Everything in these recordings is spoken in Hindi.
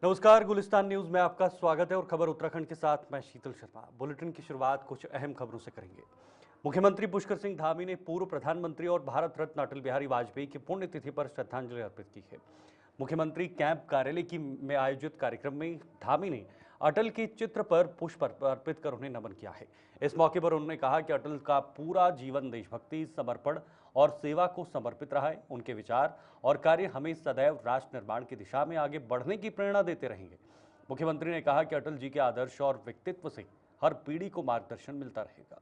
नमस्कार, गुलिस्तान न्यूज में आपका स्वागत है और खबर उत्तराखंड के साथ मैं शीतल शर्मा। बुलेटिन की शुरुआत कुछ अहम खबरों से करेंगे। मुख्यमंत्री पुष्कर सिंह धामी ने पूर्व प्रधानमंत्री और भारत रत्न अटल बिहारी वाजपेयी की पुण्यतिथि पर श्रद्धांजलि अर्पित की है। मुख्यमंत्री कैंप कार्यालय की में आयोजित कार्यक्रम में धामी ने अटल के चित्र पर पुष्प अर्पित कर उन्हें नमन किया है। इस मौके पर उन्होंने कहा कि अटल का पूरा जीवन देशभक्ति, समर्पण और सेवा को समर्पित रहा है। उनके विचार और कार्य हमें सदैव राष्ट्र निर्माण की दिशा में आगे बढ़ने की प्रेरणा देते रहेंगे। मुख्यमंत्री ने कहा कि अटल जी के आदर्श और व्यक्तित्व से हर पीढ़ी को मार्गदर्शन मिलता रहेगा।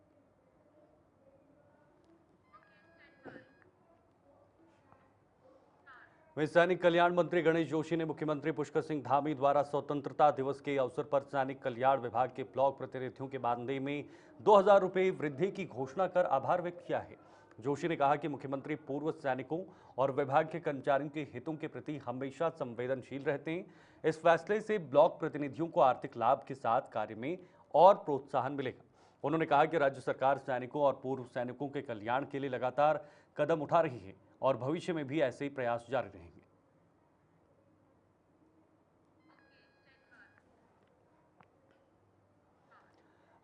वहीं सैनिक कल्याण मंत्री गणेश जोशी ने मुख्यमंत्री पुष्कर सिंह धामी द्वारा स्वतंत्रता दिवस के अवसर पर सैनिक कल्याण विभाग के ब्लॉक प्रतिनिधियों के मानदेय में 2,000 रुपये वृद्धि की घोषणा कर आभार व्यक्त किया है। जोशी ने कहा कि मुख्यमंत्री पूर्व सैनिकों और विभाग के कर्मचारियों के हितों के प्रति हमेशा संवेदनशील रहते हैं। इस फैसले से ब्लॉक प्रतिनिधियों को आर्थिक लाभ के साथ कार्य में और प्रोत्साहन मिलेगा। उन्होंने कहा कि राज्य सरकार सैनिकों और पूर्व सैनिकों के कल्याण के लिए लगातार कदम उठा रही है और भविष्य में भी ऐसे ही प्रयास जारी रहेंगे।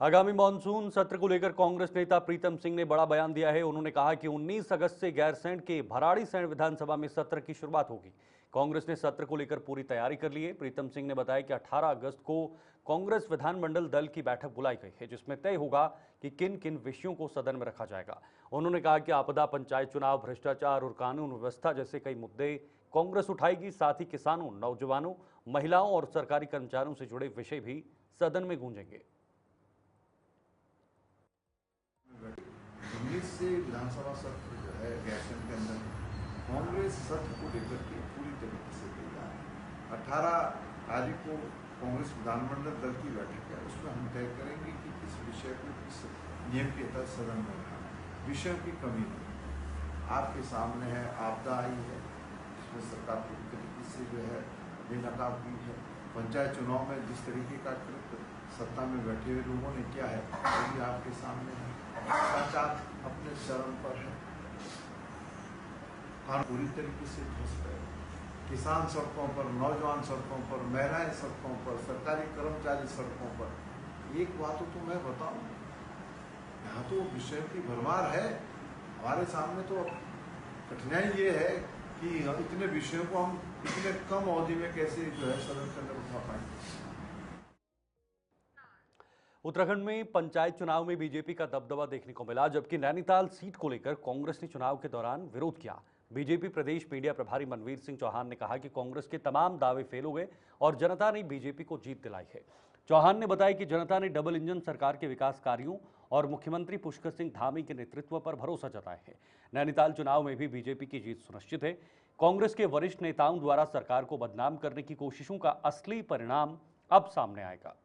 आगामी मानसून सत्र को लेकर कांग्रेस नेता प्रीतम सिंह ने बड़ा बयान दिया है। उन्होंने कहा कि 19 अगस्त से गैरसैंण के भराड़ीसैंण विधानसभा में सत्र की शुरुआत होगी। कांग्रेस ने सत्र को लेकर पूरी तैयारी कर ली है। प्रीतम सिंह ने बताया कि 18 अगस्त को कांग्रेस विधानमंडल दल की बैठक बुलाई गई है, जिसमें तय होगा कि किन किन विषयों को सदन में रखा जाएगा। उन्होंने कहा कि आपदा, पंचायत चुनाव, भ्रष्टाचार और कानून व्यवस्था जैसे कई मुद्दे कांग्रेस उठाएगी। साथ ही किसानों, नौजवानों, महिलाओं और सरकारी कर्मचारियों से जुड़े विषय भी सदन में गूंजेंगे। 19 से विधानसभा सत्र जो है गैरसैंण के अंदर कांग्रेस सत्र को लेकर के पूरी तरीके से तैयार है। 18 तारीख को कांग्रेस विधानमंडल दल की बैठक है, उसमें हम तय करेंगे कि किस विषय को किस नियम के तहत सदन में रखना है। विषयों की कमी नहीं आपके सामने है। आपदा आई है, इसमें सरकार पूरी तरीके से जो है बेनकाब की है। पंचायत चुनाव में जिस तरीके का सत्ता में बैठे हुए लोगों ने किया है वो भी आपके सामने है। भ्रष्टाचार अपने चरम पर है, कानून पूरी तरीके से ध्वस्त है। किसान सड़कों पर, नौजवान सड़कों पर, महिलाएं सड़कों पर, सरकारी कर्मचारी सड़कों पर। एक बात तो मैं बताऊं, यहाँ तो विषयों की भरमार है। हमारे सामने तो कठिनाई ये है कि इतने विषयों को हम इतने कम अवधि में कैसे जो है सदन के अंदर उठा पाएंगे। उत्तराखंड में पंचायत चुनाव में बीजेपी का दबदबा देखने को मिला, जबकि नैनीताल सीट को लेकर कांग्रेस ने चुनाव के दौरान विरोध किया। बीजेपी प्रदेश मीडिया प्रभारी मनवीर सिंह चौहान ने कहा कि कांग्रेस के तमाम दावे फेल हो गए और जनता ने बीजेपी को जीत दिलाई है। चौहान ने बताया कि जनता ने डबल इंजन सरकार के विकास कार्यों और मुख्यमंत्री पुष्कर सिंह धामी के नेतृत्व पर भरोसा जताया है। नैनीताल चुनाव में भी बीजेपी की जीत सुनिश्चित है। कांग्रेस के वरिष्ठ नेताओं द्वारा सरकार को बदनाम करने की कोशिशों का असली परिणाम अब सामने आएगा।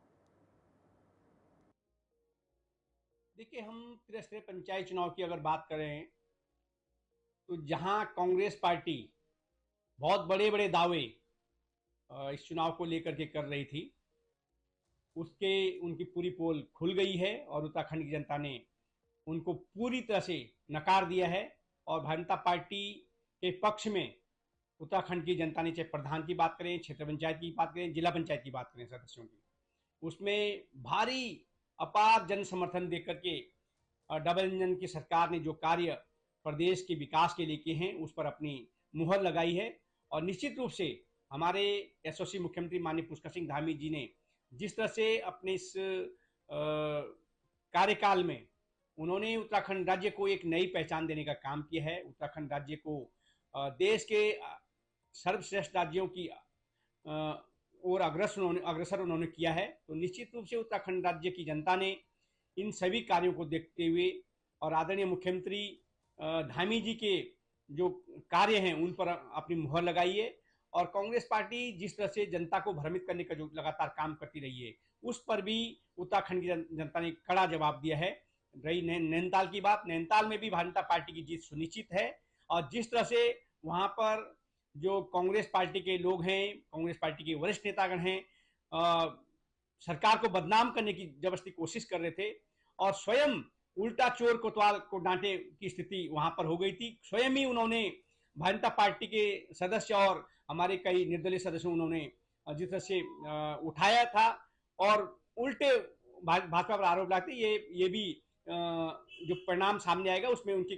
देखिए, हम त्रिस्तरीय पंचायत चुनाव की अगर बात करें तो जहां कांग्रेस पार्टी बहुत बड़े बड़े दावे इस चुनाव को लेकर के कर रही थी, उनकी पूरी पोल खुल गई है और उत्तराखंड की जनता ने उनको पूरी तरह से नकार दिया है। और भारतीय जनता पार्टी के पक्ष में उत्तराखंड की जनता ने, चाहे प्रधान की बात करें, क्षेत्र पंचायत की बात करें, जिला पंचायत की बात करें, सदस्यों की, उसमें भारी अपार जन समर्थन देकर के डबल इंजन की सरकार ने जो कार्य प्रदेश के विकास के लिए किए हैं उस पर अपनी मुहर लगाई है। और निश्चित रूप से हमारे यशस्वी मुख्यमंत्री माननीय पुष्कर सिंह धामी जी ने जिस तरह से अपने इस कार्यकाल में उन्होंने उत्तराखंड राज्य को एक नई पहचान देने का काम किया है, उत्तराखंड राज्य को देश के सर्वश्रेष्ठ राज्यों की और अग्रसर उन्होंने किया है। तो निश्चित रूप से उत्तराखंड राज्य की जनता ने इन सभी कार्यों को देखते हुए और आदरणीय मुख्यमंत्री धामी जी के जो कार्य हैं उन पर अपनी मुहर लगाई है। और कांग्रेस पार्टी जिस तरह से जनता को भ्रमित करने का जो लगातार काम करती रही है, उस पर भी उत्तराखंड की जनता ने कड़ा जवाब दिया है। रही नैनीताल की बात, नैनीताल में भी भारतीय जनता पार्टी की जीत सुनिश्चित है। और जिस तरह से वहां पर जो कांग्रेस पार्टी के लोग हैं, कांग्रेस पार्टी के वरिष्ठ नेतागण हैं, सरकार को बदनाम करने की जबरदस्ती कोशिश कर रहे थे और स्वयं उल्टा चोर कोतवाल को डांटे की स्थिति वहां पर हो गई थी। स्वयं ही उन्होंने भारतीय जनता पार्टी के सदस्य और हमारे कई निर्दलीय सदस्यों उन्होंने जिस तरह से उठाया था और उल्टे भाजपा पर आरोप लगाते, ये भी जो परिणाम सामने आएगा उसमें उनकी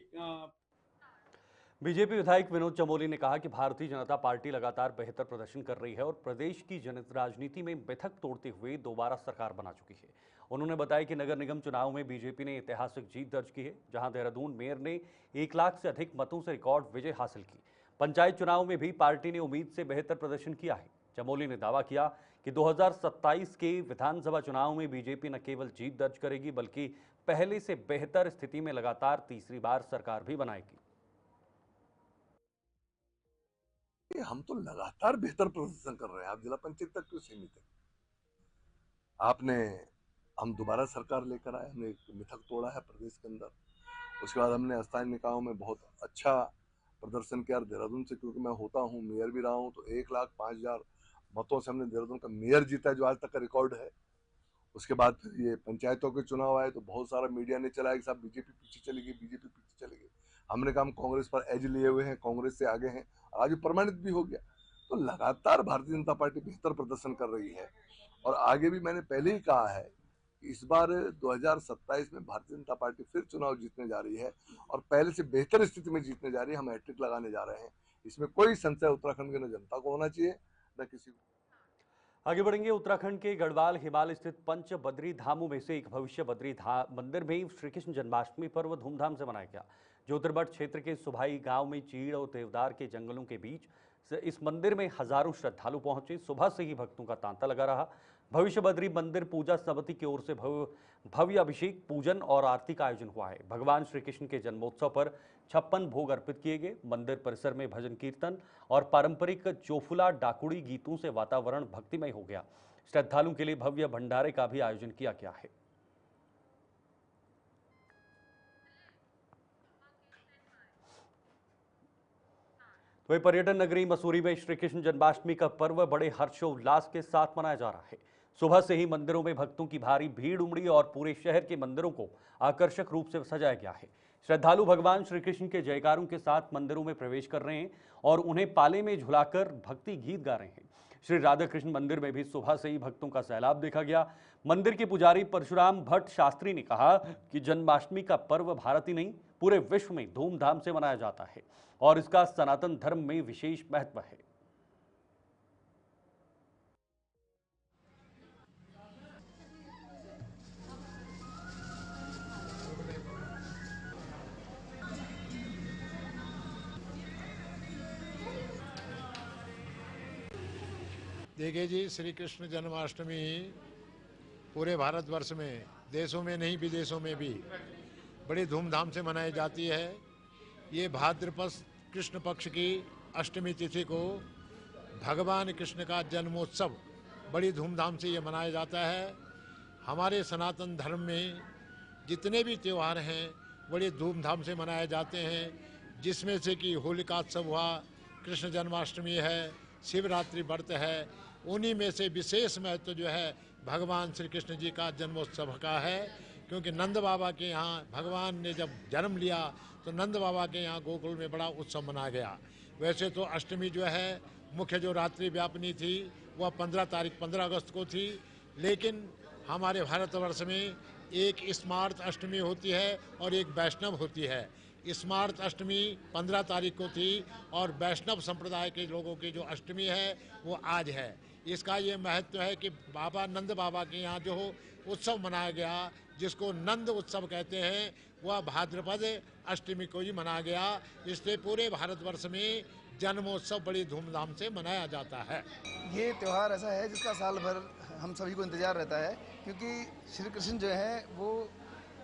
बीजेपी विधायक विनोद चमोली ने कहा कि भारतीय जनता पार्टी लगातार बेहतर प्रदर्शन कर रही है और प्रदेश की राजनीति में मिथक तोड़ते हुए दोबारा सरकार बना चुकी है। उन्होंने बताया कि नगर निगम चुनाव में बीजेपी ने ऐतिहासिक जीत दर्ज की है, जहां देहरादून मेयर ने 1 लाख से अधिक मतों से रिकॉर्ड विजय हासिल की। पंचायत चुनाव में भी पार्टी ने उम्मीद से बेहतर प्रदर्शन किया है। चमोली ने दावा किया कि 2027 के विधानसभा चुनाव में बीजेपी न केवल जीत दर्ज करेगी बल्कि पहले से बेहतर स्थिति में लगातार तीसरी बार सरकार भी बनाएगी। हम तो लगातार बेहतर प्रदर्शन कर रहे हैं। आप जिला पंचायत तक क्यों सीमित है? हम दोबारा सरकार लेकर आए, हमने एक मिथक तोड़ा है प्रदेश के अंदर। उसके बाद हमने स्थानीय निकायों में बहुत अच्छा प्रदर्शन किया। देहरादून से क्योंकि मैं होता हूँ, मेयर भी रहा हूँ, तो 1,05,000 मतों से हमने देहरादून का मेयर जीता है, जो आज तक का रिकॉर्ड है। उसके बाद फिर ये पंचायतों के चुनाव आए तो बहुत सारा मीडिया ने चलाया कि साहब बीजेपी पीछे चली गई, बीजेपी पीछे चली गई। हमने कहा हम कांग्रेस पर एज लिए हुए हैं, कांग्रेस से आगे हैं, आज प्रमाणित भी हो गया। तो लगातार भारतीय जनता पार्टी बेहतर प्रदर्शन कर रही है और आगे भी मैंने पहले ही कहा है कि इस बार 2027 में भारतीय जनता पार्टी फिर चुनाव जीतने जा रही है और पहले से बेहतर स्थिति में जीतने जा रही है। हम हैट्रिक लगाने जा रहे हैं, इसमें कोई संशय उत्तराखंड के न जनता को होना चाहिए न किसी को। आगे बढ़ेंगे। उत्तराखंड के गढ़वाल हिमालय स्थित पंच बद्री धामों में से एक भविष्य बद्री मंदिर में श्री कृष्ण जन्माष्टमी पर्व धूमधाम से मनाया गया। ज्योतिर्मठ क्षेत्र के सुभाई गांव में चीड़ और देवदार के जंगलों के बीच इस मंदिर में हजारों श्रद्धालु पहुंचे। सुबह से ही भक्तों का तांता लगा रहा। भविष्य बद्री मंदिर पूजा समिति की ओर से भव्य अभिषेक, पूजन और आरती का आयोजन हुआ है। भगवान श्री कृष्ण के जन्मोत्सव पर 56 भोग अर्पित किए गए। मंदिर परिसर में भजन कीर्तन और पारंपरिक चोफुला डाकुड़ी गीतों से वातावरण भक्तिमय हो गया। श्रद्धालुओं के लिए भव्य भंडारे का भी आयोजन किया गया है। वहीं पर्यटन नगरी मसूरी में श्री कृष्ण जन्माष्टमी का पर्व बड़े हर्षोल्लास के साथ मनाया जा रहा है। सुबह से ही मंदिरों में भक्तों की भारी भीड़ उमड़ी और पूरे शहर के मंदिरों को आकर्षक रूप से सजाया गया है। श्रद्धालु भगवान श्री कृष्ण के जयकारों के साथ मंदिरों में प्रवेश कर रहे हैं और उन्हें पाले में झुलाकर भक्ति गीत गा रहे हैं। श्री राधा कृष्ण मंदिर में भी सुबह से ही भक्तों का सैलाब देखा गया। मंदिर के पुजारी परशुराम भट्ट शास्त्री ने कहा कि जन्माष्टमी का पर्व भारत ही नहीं पूरे विश्व में धूमधाम से मनाया जाता है और इसका सनातन धर्म में विशेष महत्व है। देखिए जी, श्री कृष्ण जन्माष्टमी पूरे भारतवर्ष में, देशों में नहीं विदेशों में भी बड़ी धूमधाम से मनाई जाती है। ये भाद्रपद कृष्ण पक्ष की अष्टमी तिथि को भगवान कृष्ण का जन्मोत्सव बड़ी धूमधाम से ये मनाया जाता है। हमारे सनातन धर्म में जितने भी त्यौहार हैं बड़ी धूमधाम से मनाए जाते हैं, जिसमें से कि होलिकात्सव हुआ, कृष्ण जन्माष्टमी है, शिवरात्रि व्रत है। उन्हीं में से विशेष महत्व जो है भगवान श्री कृष्ण जी का जन्मोत्सव का है, क्योंकि नंद बाबा के यहाँ भगवान ने जब जन्म लिया तो नंद बाबा के यहाँ गोकुल में बड़ा उत्सव मनाया गया। वैसे तो अष्टमी जो है मुख्य जो रात्रि व्यापनी थी वह 15 अगस्त को थी, लेकिन हमारे भारतवर्ष में एक स्मार्त अष्टमी होती है और एक वैष्णव होती है। स्मार्त अष्टमी 15 तारीख को थी और वैष्णव संप्रदाय के लोगों की जो अष्टमी है वो आज है। इसका ये महत्व है कि बाबा नंद बाबा के यहाँ जो उत्सव मनाया गया, जिसको नंद उत्सव कहते हैं, वह भाद्रपद अष्टमी को ही मनाया गया। इसलिए पूरे भारतवर्ष में जन्मोत्सव बड़ी धूमधाम से मनाया जाता है। ये त्यौहार ऐसा है जिसका साल भर हम सभी को इंतजार रहता है, क्योंकि श्री कृष्ण जो हैं वो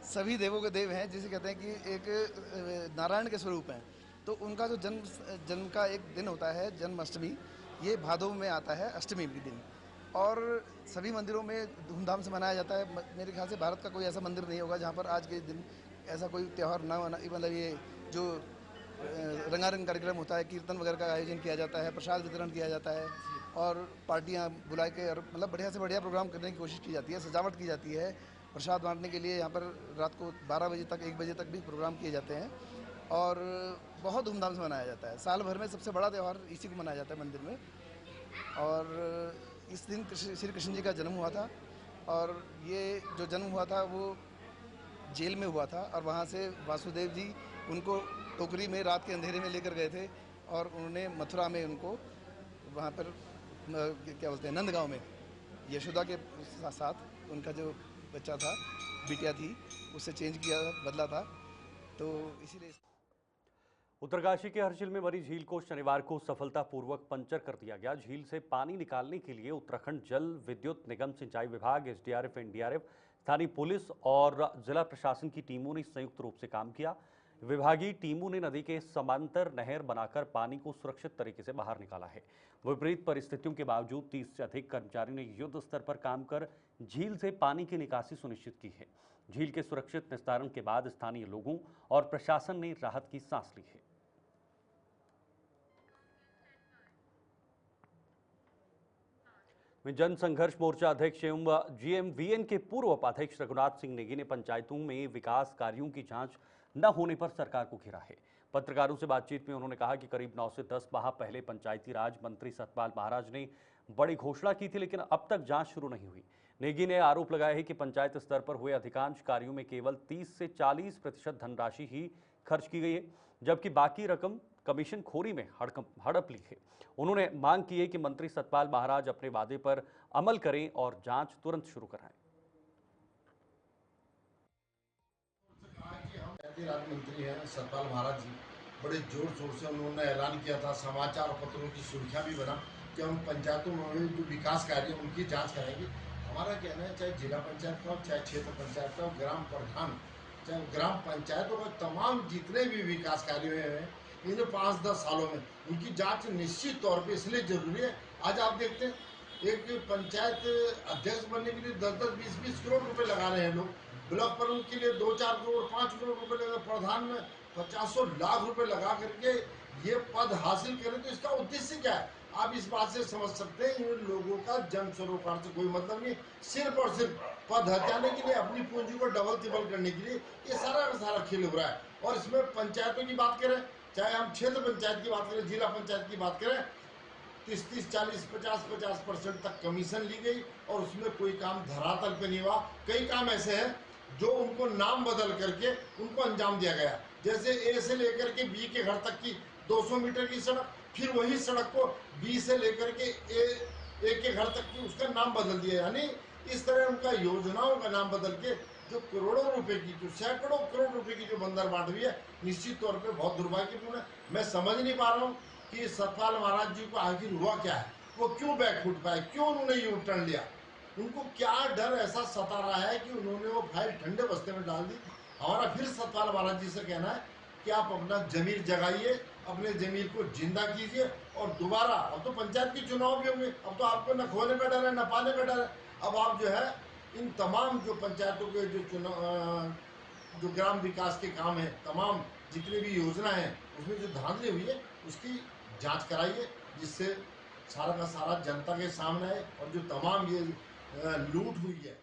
सभी देवों के देव हैं, जिसे कहते हैं कि एक नारायण के स्वरूप हैं। तो उनका जो जन्म का एक दिन होता है जन्माष्टमी, ये भादो में आता है अष्टमी के दिन, और सभी मंदिरों में धूमधाम से मनाया जाता है। मेरे ख्याल से भारत का कोई ऐसा मंदिर नहीं होगा जहाँ पर आज के दिन ऐसा कोई त्यौहार ना मना, मतलब ये जो रंगारंग कार्यक्रम होता है, कीर्तन वगैरह का आयोजन किया जाता है, प्रसाद वितरण किया जाता है और पार्टियाँ बुला के और मतलब बढ़िया से बढ़िया प्रोग्राम करने की कोशिश की जाती है, सजावट की जाती है। प्रसाद बांटने के लिए यहाँ पर रात को 12 बजे तक 1 बजे तक भी प्रोग्राम किए जाते हैं और बहुत धूमधाम से मनाया जाता है। साल भर में सबसे बड़ा त्यौहार इसी को मनाया जाता है मंदिर में। और इस दिन श्री कृष्ण जी का जन्म हुआ था और ये जो जन्म हुआ था वो जेल में हुआ था और वहाँ से वासुदेव जी उनको टोकरी में रात के अंधेरे में लेकर गए थे और उन्होंने मथुरा में उनको वहाँ पर क्या बोलते हैं नंदगांव में यशोदा के साथ उनका जो बच्चा था बिटिया थी उससे चेंज किया बदला था, तो इसीलिए उत्तरकाशी के हरसिल में बनी झील को शनिवार को सफलतापूर्वक पंचर कर दिया गया। झील से पानी निकालने के लिए उत्तराखंड जल विद्युत निगम, सिंचाई विभाग, एसडीआरएफ, एनडीआरएफ, स्थानीय पुलिस और जिला प्रशासन की टीमों ने संयुक्त रूप से काम किया। विभागीय टीमों ने नदी के समांतर नहर बनाकर पानी को सुरक्षित तरीके से बाहर निकाला है। विपरीत परिस्थितियों के बावजूद 30 से अधिक कर्मचारियों ने युद्ध स्तर पर काम कर झील से पानी की निकासी सुनिश्चित की है। झील के सुरक्षित निस्तारण के बाद स्थानीय लोगों और प्रशासन ने राहत की सांस ली है। जन संघर्ष मोर्चा अध्यक्ष एवं जीएमवीएन के पूर्व उपाध्यक्ष रघुनाथ सिंह नेगी ने पंचायतों में विकास कार्यों की जांच न होने पर सरकार को घेरा है। पत्रकारों से बातचीत में उन्होंने कहा कि करीब 9 से 10 माह पहले पंचायती राज मंत्री सतपाल महाराज ने बड़ी घोषणा की थी, लेकिन अब तक जांच शुरू नहीं हुई। नेगी ने आरोप लगाया है कि पंचायत स्तर पर हुए अधिकांश कार्यों में केवल 30 से 40% धनराशि ही खर्च की गई है, जबकि बाकी रकम कमीशन खोरी में हड़प ली है। उन्होंने मांग की है कि मंत्री सतपाल महाराज अपने वादे पर अमल करें और जांच तुरंत शुरू कराएं। राज्य मंत्री हैं सतपाल महाराज जी, बड़े जोर शोर से उन्होंने ऐलान किया था, समाचार पत्रों की सुर्खियां भी बना कि हम पंचायतों में जो विकास कार्य उनकी जांच कराएंगे। हमारा कहना है, चाहे जिला पंचायत का हो, चाहे क्षेत्र पंचायत का हो, ग्राम प्रधान, चाहे ग्राम पंचायतों का, तमाम जितने भी विकास कार्य हैं इन 5-10 सालों में उनकी जांच निश्चित तौर पे इसलिए जरूरी है। आज आप देखते हैं एक पंचायत अध्यक्ष बनने के लिए 10-10, 20-20 करोड़ रुपए लगा रहे हैं लोग, ब्लॉक प्रमुख के लिए 2-4 करोड़, 5 करोड़ रुपए लगा, प्रधान में 50 लाख रुपए लगा करके ये पद हासिल करें, तो इसका उद्देश्य क्या है? आप इस बात से समझ सकते हैं इन लोगों का जन सरोकार से कोई मतलब नहीं, सिर्फ और सिर्फ पद हटाने के लिए, अपनी पूंजी को डबल तिबल करने के लिए ये सारा का सारा खेल हो रहा है। और इसमें पंचायतों की बात करें, चाहे हम क्षेत्र पंचायत की बात करें, जिला पंचायत की बात करें, 30-30, 40, 50-50% तक कमीशन ली गई और उसमें कोई काम धरातल पे नहीं हुआ। कई काम ऐसे हैं जो उनको नाम बदल करके उनको अंजाम दिया गया, जैसे ए से लेकर के बी के घर तक की 200 मीटर की सड़क, फिर वही सड़क को बी से लेकर के ए के घर तक की उसका नाम बदल दिया। यानी इस तरह उनका योजनाओं का नाम बदल के जो करोड़ों रुपए की, जो सैकड़ों करोड़ रुपए की जो बंदर बांट हुई है, निश्चित तौर पे बहुत दुर्भाग्यपूर्ण है। मैं समझ नहीं पा रहा हूँ कि सतपाल महाराज जी को आखिर हुआ क्या है, वो क्यों बैकफुट पाए, क्यों उन्होंने यू टर्न लिया, उनको क्या डर ऐसा सता रहा है कि उन्होंने वो फाइल ठंडे बस्ते में डाल दी। हमारा फिर सतपाल महाराज जी से कहना है कि आप अपना जमीर जगाइए, अपने जमीर को जिंदा कीजिए और दोबारा, अब तो पंचायत के चुनाव भी होंगे, अब तो आपको न खोने पे डर है न पाने पे डर है। अब आप जो है इन तमाम जो पंचायतों के जो चुनाव, जो ग्राम विकास के काम है, तमाम जितनी भी योजना है उसमें जो धांधली हुई है उसकी जांच कराइए, जिससे सारा का सारा जनता के सामने है और जो तमाम ये लूट हुई है।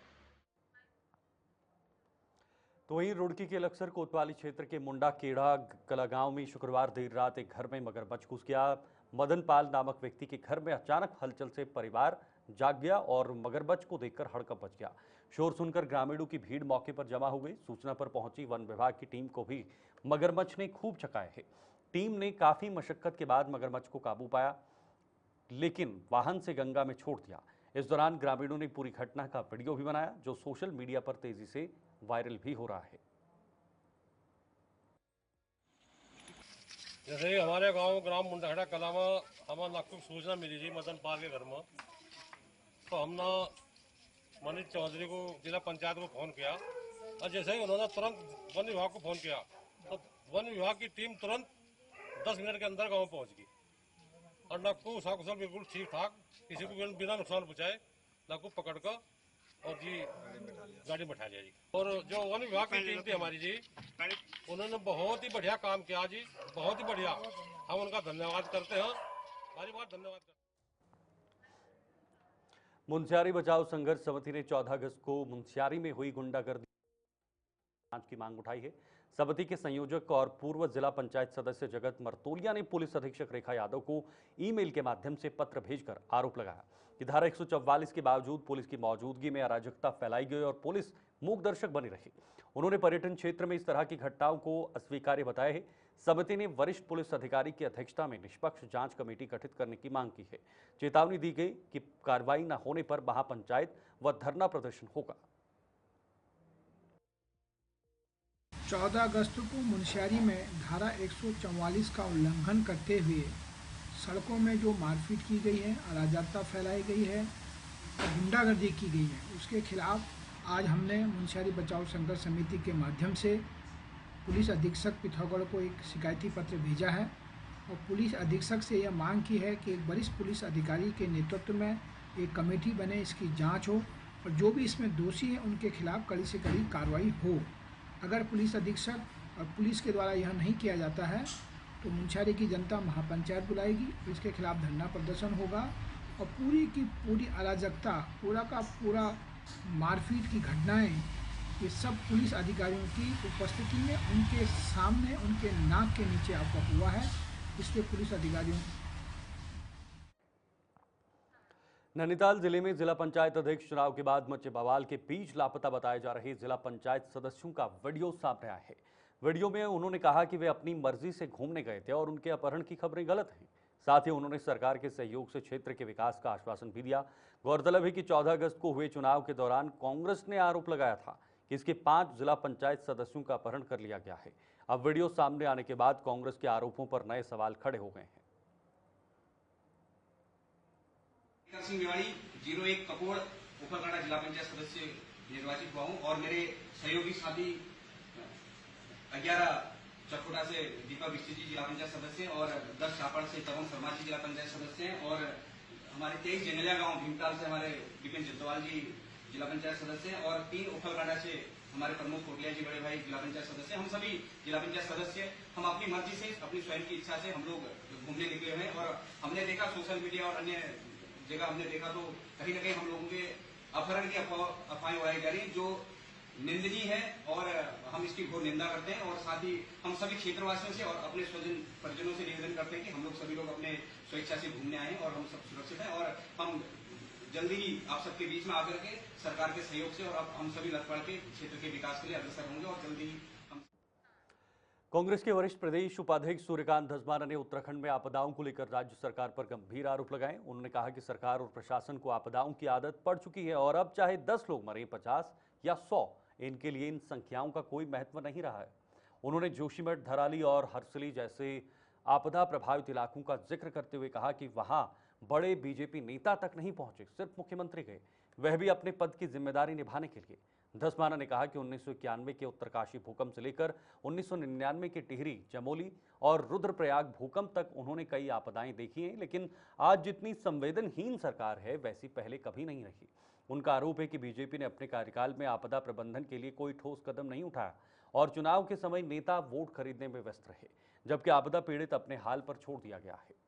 तो वहीं रुड़की के लक्सर कोतवाली क्षेत्र के मुंडा केड़ा कला गांव में शुक्रवार देर रात एक घर में मगरमच्छ घुस गया। मदन पाल नामक व्यक्ति के घर में अचानक हलचल से परिवार जाग गया और मगरमच्छ को देखकर हड़कंप मच गया। शोर सुनकर ग्रामीणों की भीड़ मौके पर जमा हो गई। सूचना पर पहुंची वन विभाग की टीम को भी मगरमच्छ ने खूब चकाया है। टीम ने काफी मशक्कत के बाद मगरमच्छ को काबू पाया, लेकिन वाहन से गंगा में छोड़ दिया। इस दौरान ग्रामीणों ने पूरी घटना का वीडियो भी बनाया, जो सोशल मीडिया पर तेजी से वायरल भी हो रहा है। जैसे हमारे गांव ग्राम मुंडाखेड़ा कला में हमें नागपुर सूचना मिली थी मदन पाल के घर में, तो हमने मनीष चौधरी को, जिला पंचायत को फोन किया और जैसे ही उन्होंने तुरंत वन विभाग को फोन किया तो वन विभाग की टीम तुरंत 10 मिनट के अंदर गांव पहुंच गई और नागपुर सकुशल बिल्कुल ठीक ठाक, किसी को बिना नुकसान पहुंचाए नागपुर पकड़ कर और जी गाड़ी बैठा लिया जी। और जो वन विभाग की टीम थी हमारी जी, उन्होंने बहुत ही बढ़िया काम किया जी, बहुत ही बढ़िया। हम उनका धन्यवाद करते हैं, बारी बार धन्यवाद करते हैं। मुनस्यारी बचाओ संघर्ष समिति ने 14 अगस्त को मुनस्यारी में हुई गुंडागर्दी जांच की मांग उठाई है। समिति के संयोजक और पूर्व जिला पंचायत सदस्य जगत मर्तोलिया ने पुलिस अधीक्षक रेखा यादव को ईमेल के माध्यम से पत्र भेजकर आरोप लगाया कि धारा 144 के बावजूद पुलिस की मौजूदगी में अराजकता फैलाई गई और पुलिस मूक दर्शक बनी रही। उन्होंने पर्यटन क्षेत्र में इस तरह की घटनाओं को अस्वीकार्य बताया है। समिति ने वरिष्ठ पुलिस अधिकारी की अध्यक्षता में निष्पक्ष जांच कमेटी गठित करने की मांग की है। चेतावनी दी गई कि कार्रवाई न होने पर महापंचायत व धरना प्रदर्शन होगा। 14 अगस्त को मुनस्यारी में धारा 144 का उल्लंघन करते हुए सड़कों में जो मारपीट की गई है, अराजकता फैलाई गई है और गुंडागर्दी की गई है, उसके खिलाफ आज हमने मुनस्यारी बचाओ संघर्ष समिति के माध्यम से पुलिस अधीक्षक पिथौरागढ़ को एक शिकायती पत्र भेजा है और पुलिस अधीक्षक से यह मांग की है कि एक वरिष्ठ पुलिस अधिकारी के नेतृत्व में एक कमेटी बने, इसकी जांच हो और जो भी इसमें दोषी हैं उनके खिलाफ कड़ी से कड़ी कार्रवाई हो। अगर पुलिस अधीक्षक और पुलिस के द्वारा यह नहीं किया जाता है तो मुनस्यारी की जनता महापंचायत बुलाएगी, इसके खिलाफ धरना प्रदर्शन होगा और पूरी की पूरी अराजकता, पूरा का पूरा मारपीट की घटनाएं, ये सब पुलिस अधिकारियों की उपस्थिति में उनके सामने, उनके नाक के नीचे आपका हुआ है। इसलिए पुलिस अधिकारियों नैनीताल जिले में जिला पंचायत अध्यक्ष चुनाव के बाद मचे बवाल के बीच लापता बताए जा रहे जिला पंचायत सदस्यों का वीडियो सामने आया है। वीडियो में उन्होंने कहा कि वे अपनी मर्जी से घूमने गए थे और उनके अपहरण की खबरें गलत हैं। साथ ही उन्होंने सरकार के सहयोग से क्षेत्र के विकास का आश्वासन भी दिया। गौरतलब है कि 14 अगस्त को हुए चुनाव के दौरान कांग्रेस ने आरोप लगाया था कि इसके 5 जिला पंचायत सदस्यों का अपहरण कर लिया गया है। अब वीडियो सामने आने के बाद कांग्रेस के आरोपों पर नए सवाल खड़े हो गए हैं। सिंह मेवाड़ी 01 कपोड़ उपरकांडा जिला पंचायत सदस्य निर्वाचित हुआ हूं और मेरे सहयोगी साथी 11 चकोटा से दीपक बिस्ती जी जिला पंचायत सदस्य और 10 चापड़ से तरुण शर्मा जी जिला पंचायत सदस्य हैं और हमारे 23 जंगलिया गांव भीमताल से हमारे विपिन जत्तवाल जी जिला पंचायत सदस्य हैं और 3 उपरकांडा से हमारे प्रमुख कोटलिया जी बड़े भाई जिला पंचायत सदस्य। हम सभी जिला पंचायत सदस्य हम अपनी मर्जी से, अपनी स्वयं की इच्छा से हम लोग घूमने निकले हुए हैं और हमने देखा सोशल मीडिया और अन्य जगह हमने देखा तो कहीं न कहीं हम लोगों के अपहरण की अफवाहें उड़ाई जा रही जो निंदनीय है और हम इसकी घोर निंदा करते हैं और साथ ही हम सभी क्षेत्रवासियों से और अपने स्वजन परिजनों से निवेदन करते हैं कि हम लोग सभी लोग अपने स्वेच्छा से घूमने आए और हम सब सुरक्षित हैं और हम जल्दी ही आप सबके बीच में आकर के सरकार के सहयोग से और अब हम सभी लग पड़ के क्षेत्र के विकास के लिए अग्रसर होंगे और जल्दी ही हम। कांग्रेस के वरिष्ठ प्रदेश उपाध्यक्ष सूर्यकांत धस्माना ने उत्तराखंड में आपदाओं को लेकर राज्य सरकार पर गंभीर आरोप लगाए। उन्होंने कहा कि सरकार और प्रशासन को आपदाओं की आदत पड़ चुकी है और अब चाहे 10 लोग मरे, 50 या 100, इनके लिए इन संख्याओं का कोई महत्व नहीं रहा है। उन्होंने जोशीमठ, धराली और हर्सली जैसे आपदा प्रभावित इलाकों का जिक्र करते हुए कहा कि वहां बड़े बीजेपी नेता तक नहीं पहुंचे, सिर्फ मुख्यमंत्री गए, वह भी अपने पद की जिम्मेदारी निभाने के लिए। धस्माना ने कहा कि 1991 के उत्तरकाशी भूकंप से लेकर 1999 के टिहरी, चमोली और रुद्रप्रयाग भूकंप तक उन्होंने कई आपदाएं देखी हैं, लेकिन आज जितनी संवेदनहीन सरकार है वैसी पहले कभी नहीं रही। उनका आरोप है कि बीजेपी ने अपने कार्यकाल में आपदा प्रबंधन के लिए कोई ठोस कदम नहीं उठाया और चुनाव के समय नेता वोट खरीदने में व्यस्त रहे, जबकि आपदा पीड़ित अपने हाल पर छोड़ दिया गया है।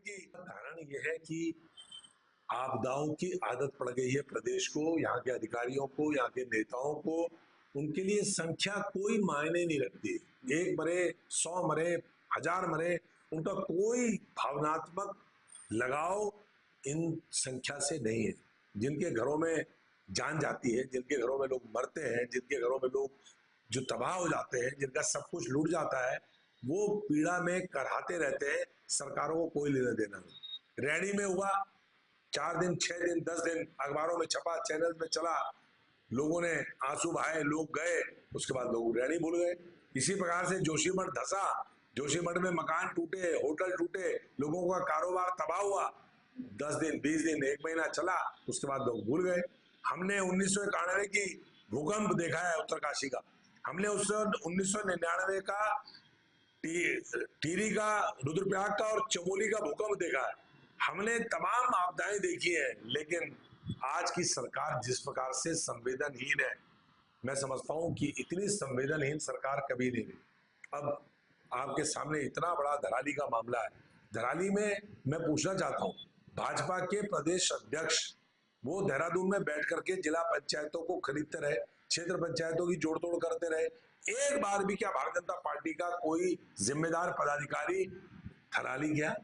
कारण यह है कि आपदाओं की आदत पड़ गई है प्रदेश को, यहाँ के अधिकारियों को, यहाँ के नेताओं को। उनके लिए संख्या कोई मायने नहीं रखती। 1 मरे, 100 मरे, 1000 मरे, उनका कोई भावनात्मक लगाव इन संख्या से नहीं है। जिनके घरों में जान जाती है, जिनके घरों में लोग मरते हैं, जिनके घरों में लोग जो तबाह हो जाते हैं, जिनका सब कुछ लूट जाता है, वो पीड़ा में कराहते रहते हैं। सरकारों को कोई लेना देना नहीं। रैनी में हुआ, 4 दिन, 6 दिन, 10 दिन अखबारों में छपा, चैनल में चला, लोगों ने आंसू बहाए, लोग गए, उसके बाद लोग रैनी भूल गए। इसी प्रकार से जोशीमठ धसा, जोशीमठ में मकान टूटे, होटल टूटे, लोगों का कारोबार तबाह हुआ, 10 दिन, 20 दिन, 1 महीना चला, उसके बाद लोग भूल गए। हमने 1991 की भूकंप देखा है उत्तरकाशी का, हमने उस 1999 का टिहरी का, रुद्रप्रयाग का और चमोली का भूकंप देखा है। हमने तमाम आपदाएं देखी हैं, लेकिन आज की सरकार जिस प्रकार से संवेदनहीन है, मैं समझता हूं कि इतनी संवेदनहीन सरकार कभी नहीं रही। अब आपके सामने इतना बड़ा धराली का मामला है। धराली में मैं पूछना चाहता हूं, भाजपा के प्रदेश अध्यक्ष वो देहरादून में बैठ करके जिला पंचायतों को खरीदते रहे, क्षेत्र पंचायतों की जोड़ तोड़ करते रहे। एक बार भी क्या भारतीय जनता पार्टी का कोई जिम्मेदार पदाधिकारी थराली गया?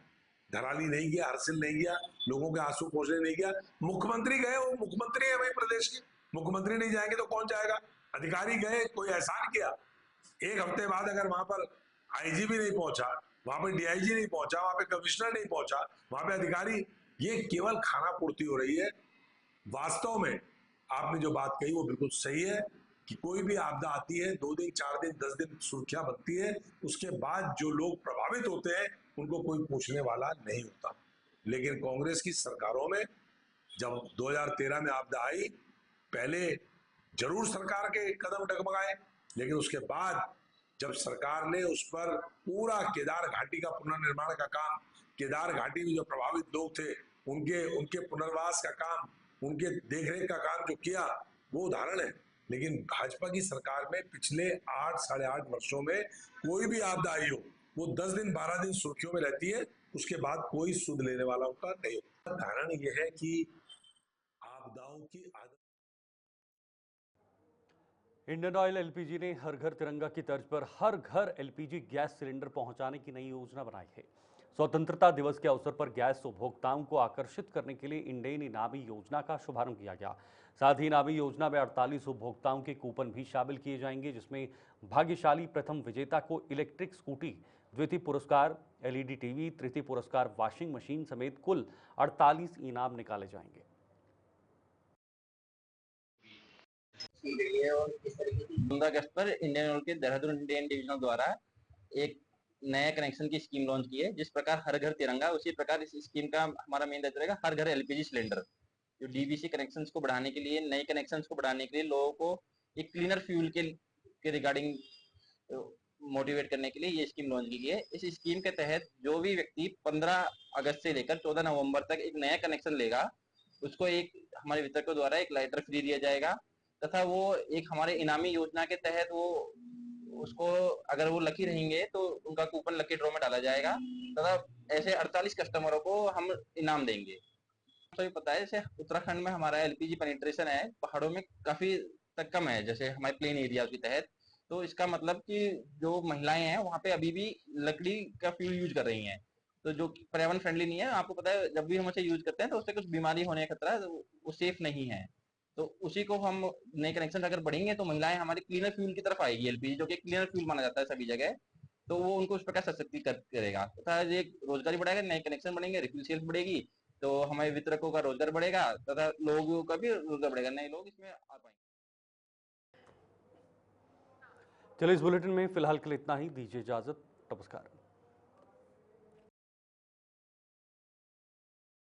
धराली नहीं गया, हरसिल नहीं गया, लोगों के आंसू पोंछने नहीं गया। मुख्यमंत्री गए, वो मुख्यमंत्री है भाई प्रदेश के, मुख्यमंत्री नहीं जाएंगे तो कौन जाएगा? अधिकारी गए, कोई एहसान किया? एक हफ्ते बाद अगर वहां पर आईजीपी नहीं पहुंचा, वहां पर डीआईजी नहीं पहुंचा, वहां पे कमिश्नर नहीं पहुंचा, वहां पे अधिकारी, ये केवल खाना पूर्ति हो रही है। वास्तव में आपने जो बात कही वो बिल्कुल सही है कि कोई भी आपदा आती है 2 दिन 4 दिन 10 दिन सुर्खियां बनती है, उसके बाद जो लोग प्रभावित होते हैं उनको कोई पूछने वाला नहीं होता। लेकिन कांग्रेस की सरकारों में जब 2013 में आपदा आई, पहले जरूर सरकार के कदम डगमगाए, लेकिन उसके बाद जब सरकार ने उस पर पूरा केदार घाटी का पुनर्निर्माण का काम, केदार घाटी में जो प्रभावित लोग थे उनके पुनर्वास का काम, उनके देखरेख का काम जो किया, वो उदाहरण है। लेकिन भाजपा की सरकार में पिछले 8 साढ़े 8 वर्षों में कोई भी आपदा आई हो, वो 10 दिन 12 दिन सुर्खियों में रहती है, उसके बाद कोई सुध लेने वाला उनका नहीं होता। कारण ये है कि आपदाओं की आदत। इंडियन ऑयल एलपीजी ने हर घर तिरंगा की तर्ज पर हर घर एलपीजी गैस सिलेंडर पहुंचाने की नई योजना बनाई है। स्वतंत्रता दिवस के अवसर पर गैस उपभोक्ताओं को आकर्षित करने के लिए इंडेन इनामी योजना का शुभारंभ किया गया। साथ ही इनामी योजना में 48 उपभोक्ताओं के कूपन भी शामिल किए जाएंगे, जिसमें भाग्यशाली प्रथम विजेता को इलेक्ट्रिक स्कूटी, द्वितीय पुरस्कार एलईडी टीवी, तृतीय पुरस्कार वॉशिंग मशीन समेत कुल 48 इनाम निकाले जाएंगे। की गई है और इस तरीके की 15 अगस्त पर इंडियन ऑयल के देहरादून इंडियन डिविजन द्वारा एक नया कनेक्शन की स्कीम लॉन्च की है। जिस प्रकार हर घर तिरंगा, उसी प्रकार इस स्कीम का हमारा मेन दायित्व रहेगा हर घर एलपीजी सिलेंडर। जो डीवीसी कनेक्शंस को बढ़ाने के लिए, नए कनेक्शंस को बढ़ाने के लिए लोगों को एक क्लीनर फ्यूल के रिगार्डिंग मोटिवेट करने के लिए ये स्कीम लॉन्च की गई है। इस स्कीम के तहत जो भी व्यक्ति 15 अगस्त से लेकर 14 नवंबर तक एक नया कनेक्शन लेगा, उसको एक हमारे वितरकों द्वारा एक लाइटर फ्री दिया जाएगा, तथा वो एक हमारे इनामी योजना के तहत वो उसको अगर वो लकी रहेंगे तो उनका कूपन लकी ड्रॉ में डाला जाएगा, तथा ऐसे 48 कस्टमरों को हम इनाम देंगे। तो ये पता है जैसे उत्तराखंड में हमारा एलपीजी पेनिट्रेशन है पहाड़ों में काफी तक कम है, जैसे हमारे प्लेन एरिया के तहत। तो इसका मतलब कि जो महिलाएं हैं वहाँ पे अभी भी लकड़ी का फ्यूल यूज कर रही हैं, तो जो पर्यावरण फ्रेंडली नहीं है। आपको पता है जब भी हम उसे यूज करते हैं तो उससे कुछ बीमारी होने का खतरा, वो सेफ नहीं है। तो उसी को हम नए कनेक्शन अगर बढ़ेंगे तो महिलाएं हमारी क्लीनर फ्यूल की तरफ आएगी, एलपीजी जो कि क्लीनर फ्यूल माना जाता है सभी जगह, तो वो उनको उस प्रकार सशक्तिकृत करेगा तथा ये रोजगारी बढ़ाएगा, नए कनेक्शन बढ़ेंगे, रिफिल सेल्स बढ़ेगी, तो हमारे वितरकों का रोजगार बढ़ेगा तथा लोगों का भी रोजगार बढ़ेगा, नए लोग इसमें आ पाएंगे। चलिए इस बुलेटिन में फिलहाल के लिए इतना ही, दीजिए इजाजत, नमस्कार।